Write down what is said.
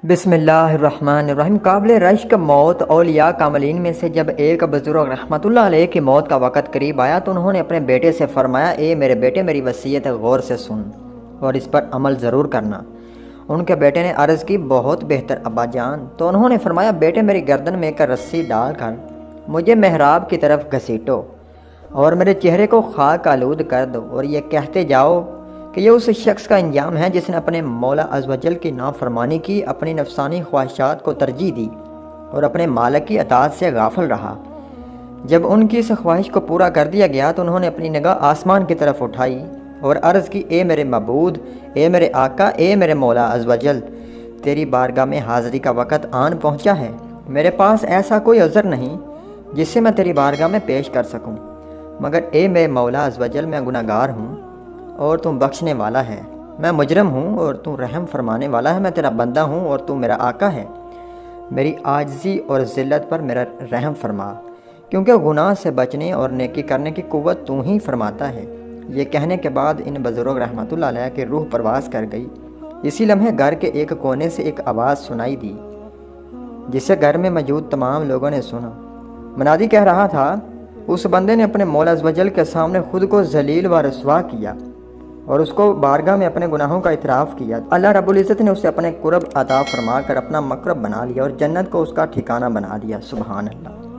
بسم اللہ الرحمن الرحیم۔ قابل رشک موت اولیاء کاملین میں سے جب ایک بزرگ رحمۃ اللہ علیہ کی موت کا وقت قریب آیا تو انہوں نے اپنے بیٹے سے فرمایا، اے میرے بیٹے، میری وصیت غور سے سن اور اس پر عمل ضرور کرنا۔ ان کے بیٹے نے عرض کی، بہت بہتر ابا جان۔ تو انہوں نے فرمایا، بیٹے، میری گردن میں ایک رسی ڈال کر مجھے محراب کی طرف گھسیٹو اور میرے چہرے کو خاک آلود کر دو، اور یہ کہتے جاؤ کہ یہ اس شخص کا انجام ہے جس نے اپنے مولا عز و جل کی نافرمانی کی، اپنی نفسانی خواہشات کو ترجیح دی اور اپنے مالک کی اطاعت سے غافل رہا۔ جب ان کی اس خواہش کو پورا کر دیا گیا تو انہوں نے اپنی نگاہ آسمان کی طرف اٹھائی اور عرض کی، اے میرے معبود، اے میرے آقا، اے میرے مولا عز و جل، تیری بارگاہ میں حاضری کا وقت آن پہنچا ہے۔ میرے پاس ایسا کوئی عذر نہیں جس سے میں تیری بارگاہ میں پیش کر سکوں، مگر اے میرے مولا عز و جل، میں گناہ گار ہوں اور تو بخشنے والا ہے۔ میں مجرم ہوں اور تو رحم فرمانے والا ہے۔ میں تیرا بندہ ہوں اور تو میرا آقا ہے۔ میری عاجزی اور ذلت پر میرا رحم فرما، کیونکہ گناہ سے بچنے اور نیکی کرنے کی قوت تو ہی فرماتا ہے۔ یہ کہنے کے بعد ان بزرگ رحمۃ اللہ علیہ کی روح پرواز کر گئی۔ اسی لمحے گھر کے ایک کونے سے ایک آواز سنائی دی، جسے گھر میں موجود تمام لوگوں نے سنا۔ منادی کہہ رہا تھا، اس بندے نے اپنے مولا عز و جل کے سامنے خود کو ذلیل و رسوا کیا اور اس کو بارگاہ میں اپنے گناہوں کا اعتراف کیا۔ اللہ رب العزت نے اسے اپنے قرب عطا فرما کر اپنا مقرب بنا لیا اور جنت کو اس کا ٹھکانہ بنا دیا۔ سبحان اللہ۔